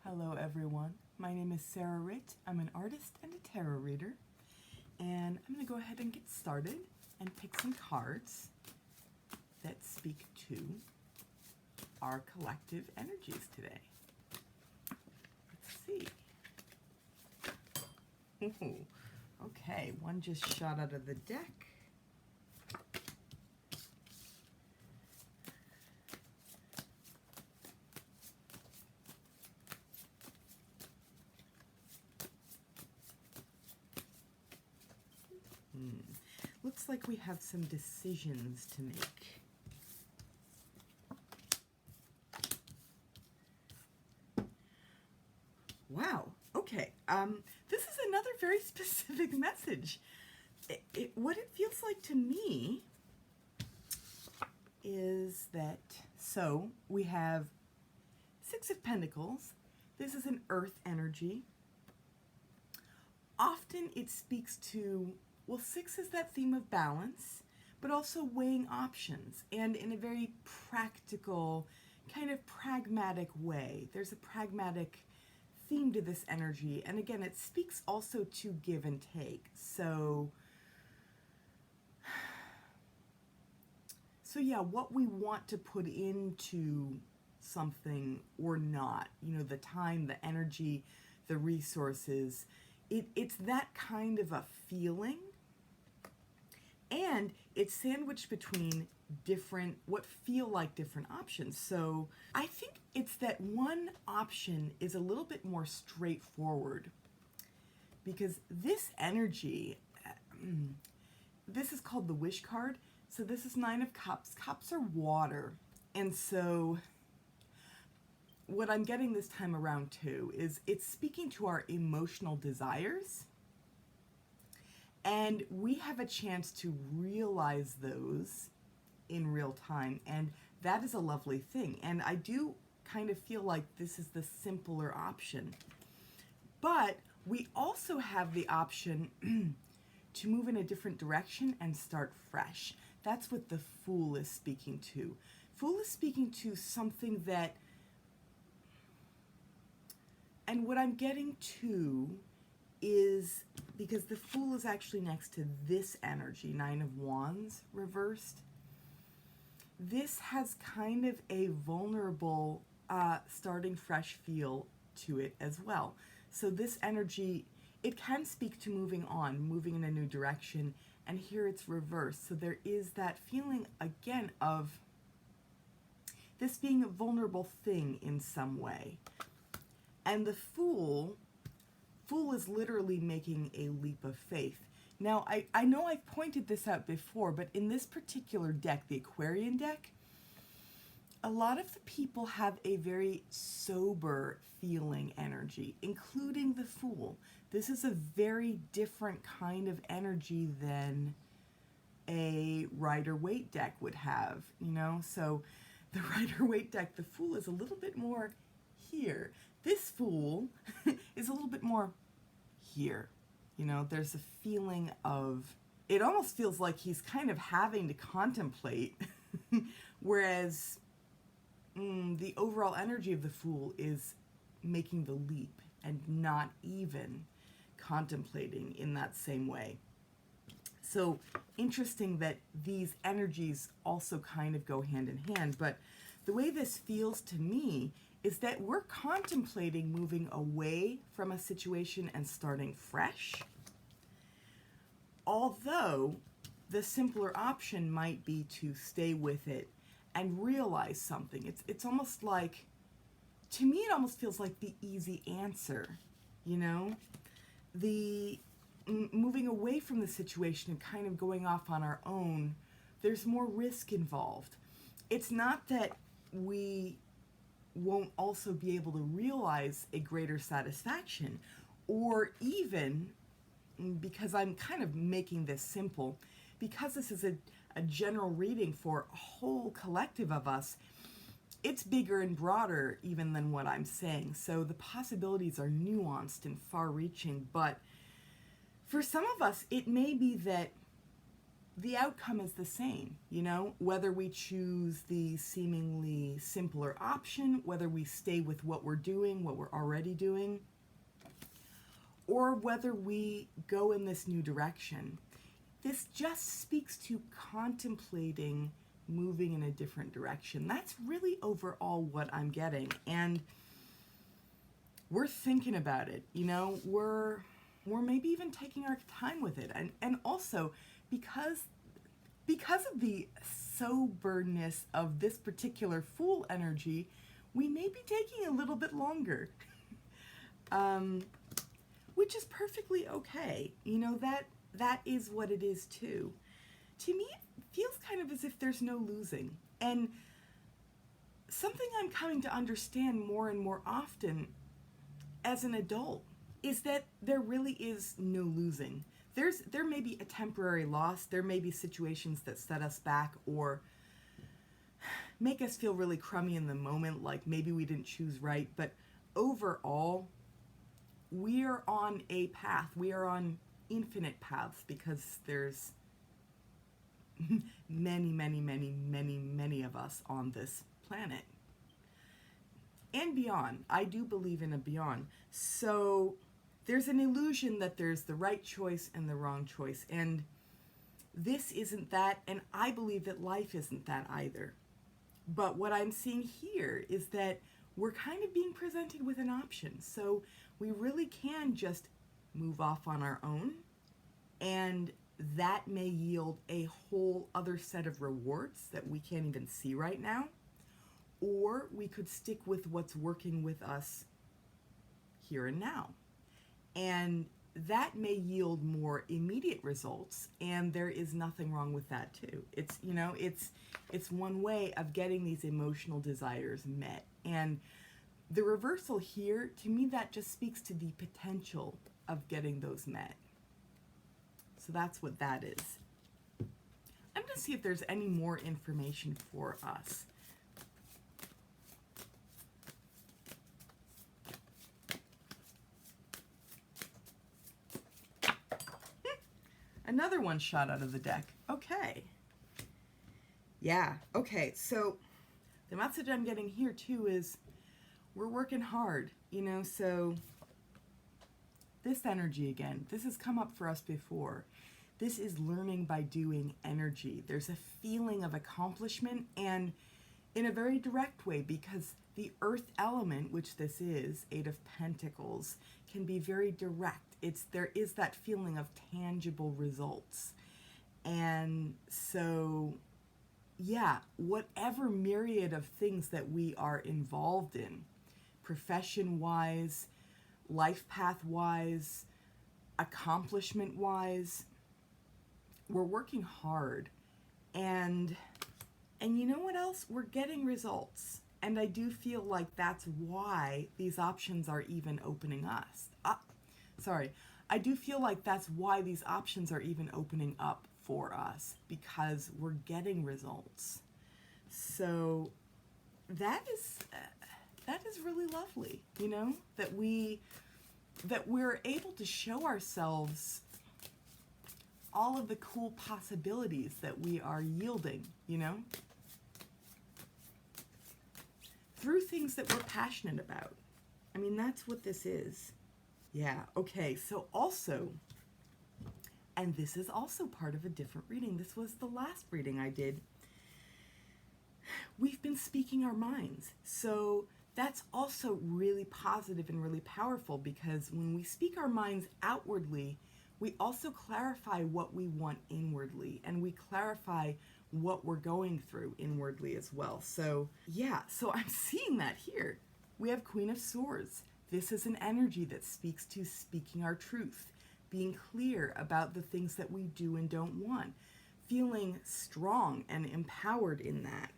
Hello everyone, my name is Sarah Ritt. I'm an artist and a tarot reader, and I'm going to go ahead and get started and pick some cards that speak to our collective energies today. Let's see. Ooh, okay, one just shot out of the deck. Looks like we have some decisions to make. Wow, okay. This is another very specific message. What it feels like to me is that, so we have Six of Pentacles. This is an earth energy. Often it speaks to, well, six is that theme of balance, but also weighing options, and in a very practical, kind of pragmatic way. There's a pragmatic theme to this energy, and again, it speaks also to give and take. So yeah, what we want to put into something or not, you know, the time, the energy, the resources, it's that kind of a feeling. And it's sandwiched between different, what feel like different options. So I think it's that one option is a little bit more straightforward, because this energy, this is called the Wish card. So this is Nine of Cups. Cups are water. And so what I'm getting this time around too is it's speaking to our emotional desires. And we have a chance to realize those in real time, and that is a lovely thing. And I do kind of feel like this is the simpler option. But we also have the option to move in a different direction and start fresh. That's what the Fool is speaking to. Fool is speaking to something that, and what I'm getting to is, because the Fool is actually next to this energy, Nine of Wands reversed, this has kind of a vulnerable starting fresh feel to it as well. So this energy, it can speak to moving on, moving in a new direction, and here it's reversed. So there is that feeling again of this being a vulnerable thing in some way. And the Fool is literally making a leap of faith. Now, I know I've pointed this out before, but in this particular deck, the Aquarian deck, a lot of the people have a very sober feeling energy, including the Fool. This is a very different kind of energy than a Rider-Waite deck would have, you know? So the Rider-Waite deck, the Fool is a little bit more here. This Fool is a little bit more here. You know, there's a feeling of, it almost feels like he's kind of having to contemplate, whereas the overall energy of the Fool is making the leap and not even contemplating in that same way. So interesting that these energies also kind of go hand in hand, but the way this feels to me is that we're contemplating moving away from a situation and starting fresh. Although the simpler option might be to stay with it and realize something. It's almost like, to me it almost feels like the easy answer, you know? The moving away from the situation and kind of going off on our own, there's more risk involved. It's not that we won't also be able to realize a greater satisfaction, or even, because I'm kind of making this simple, because this is a general reading for a whole collective of us, it's bigger and broader even than what I'm saying. So the possibilities are nuanced and far-reaching, but for some of us, it may be that the outcome is the same, you know, whether we choose the seemingly simpler option, whether we stay with what we're doing, what we're already doing, or whether we go in this new direction. This just speaks to contemplating moving in a different direction. That's really overall what I'm getting. And we're thinking about it, you know, we're maybe even taking our time with it. And also because of the soberness of this particular Fool energy, we may be taking a little bit longer. Which is perfectly okay. You know, that is what it is too. To me, it feels kind of as if there's no losing. And something I'm coming to understand more and more often as an adult is that there really is no losing. There may be a temporary loss. There may be situations that set us back or make us feel really crummy in the moment, like maybe we didn't choose right. But overall, we are on a path. We are on infinite paths because there's many, many, many, many, many of us on this planet. And beyond. I do believe in a beyond. So there's an illusion that there's the right choice and the wrong choice. And this isn't that, and I believe that life isn't that either. But what I'm seeing here is that we're kind of being presented with an option. So we really can just move off on our own, and that may yield a whole other set of rewards that we can't even see right now. Or we could stick with what's working with us here and now. And that may yield more immediate results, and there is nothing wrong with that too. It's, you know, it's one way of getting these emotional desires met. And the reversal here, to me, that just speaks to the potential of getting those met. So that's what that is. I'm going to see if there's any more information for us. Another one shot out of the deck. Okay. Yeah, okay. So the message I'm getting here too is we're working hard, you know, so this energy again, this has come up for us before. This is learning by doing energy. There's a feeling of accomplishment, and in a very direct way, because the earth element, which this is, Eight of Pentacles, can be very direct. There is that feeling of tangible results. And so, yeah, whatever myriad of things that we are involved in, profession-wise, life path-wise, accomplishment-wise, we're working hard. And you know what else? We're getting results. And I do feel like that's why these options are even opening us. I do feel like that's why these options are even opening up for us, because we're getting results. So that is really lovely, you know, that we're able to show ourselves all of the cool possibilities that we are yielding, you know, through things that we're passionate about. I mean, that's what this is. Yeah, okay, so also, and this is also part of a different reading. This was the last reading I did. We've been speaking our minds. So that's also really positive and really powerful, because when we speak our minds outwardly, we also clarify what we want inwardly, and we clarify what we're going through inwardly as well. So yeah, so I'm seeing that here. We have Queen of Swords. This is an energy that speaks to speaking our truth, being clear about the things that we do and don't want, feeling strong and empowered in that.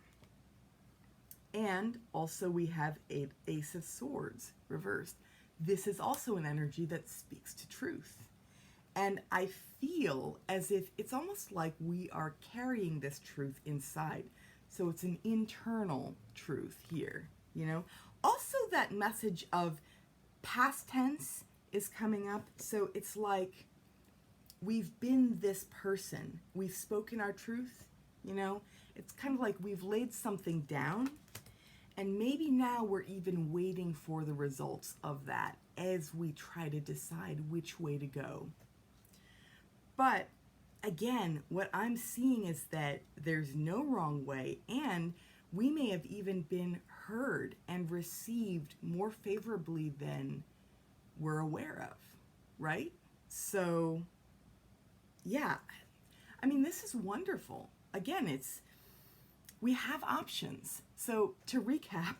And also we have Ace of Swords reversed. This is also an energy that speaks to truth. And I feel as if it's almost like we are carrying this truth inside. So it's an internal truth here, you know. Also that message of past tense is coming up. So it's like we've been this person. We've spoken our truth, you know? It's kind of like we've laid something down, and maybe now we're even waiting for the results of that as we try to decide which way to go. But again, what I'm seeing is that there's no wrong way, and we may have even been heard and received more favorably than we're aware of, right? So, yeah, I mean, this is wonderful. Again, we have options. So to recap,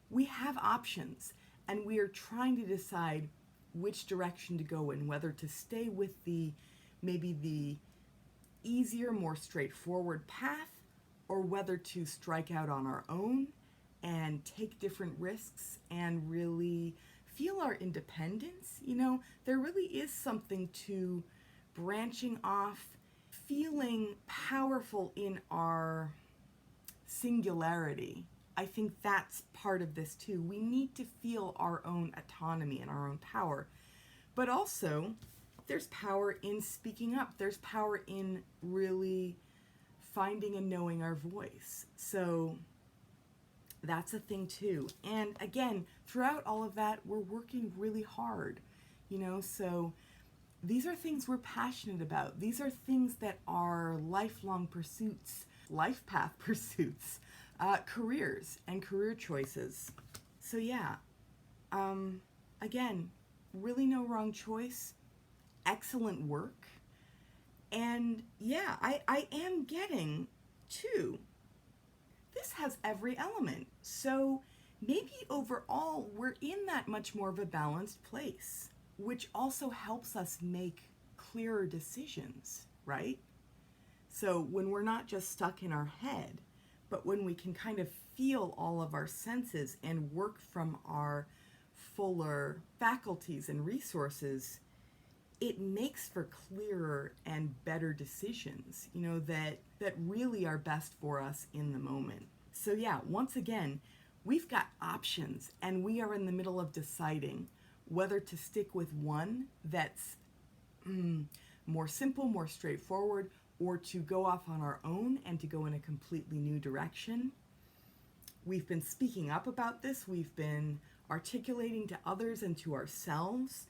we have options, and we are trying to decide which direction to go in, whether to stay with maybe the easier, more straightforward path, or whether to strike out on our own and take different risks and really feel our independence. You know, there really is something to branching off, feeling powerful in our singularity. I think that's part of this too. We need to feel our own autonomy and our own power. But also, there's power in speaking up. There's power in really finding and knowing our voice. So that's a thing too. And again, throughout all of that, we're working really hard, you know, so these are things we're passionate about. These are things that are lifelong pursuits, life path pursuits, careers and career choices. So yeah, again, really no wrong choice. Excellent work. And yeah, I am getting too, this has every element. So maybe overall we're in that much more of a balanced place, which also helps us make clearer decisions, right? So when we're not just stuck in our head, but when we can kind of feel all of our senses and work from our fuller faculties and resources, it makes for clearer and better decisions, you know, that really are best for us in the moment. So yeah, once again, we've got options, and we are in the middle of deciding whether to stick with one that's more simple, more straightforward, or to go off on our own and to go in a completely new direction. We've been speaking up about this. We've been articulating to others and to ourselves,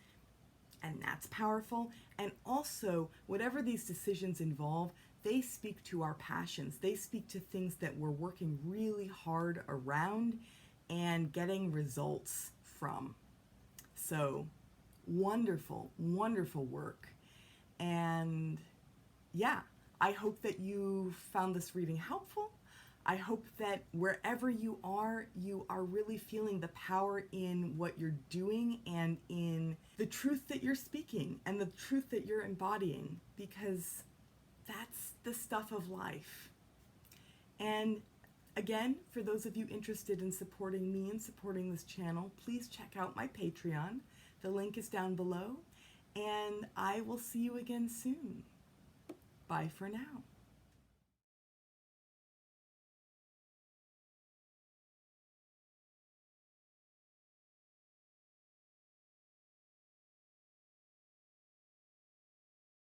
and that's powerful. And also, whatever these decisions involve, they speak to our passions. They speak to things that we're working really hard around and getting results from. So, wonderful, wonderful work. And yeah, I hope that you found this reading helpful. I hope that wherever you are really feeling the power in what you're doing and in the truth that you're speaking and the truth that you're embodying, because that's the stuff of life. And again, for those of you interested in supporting me and supporting this channel, please check out my Patreon. The link is down below, and I will see you again soon. Bye for now.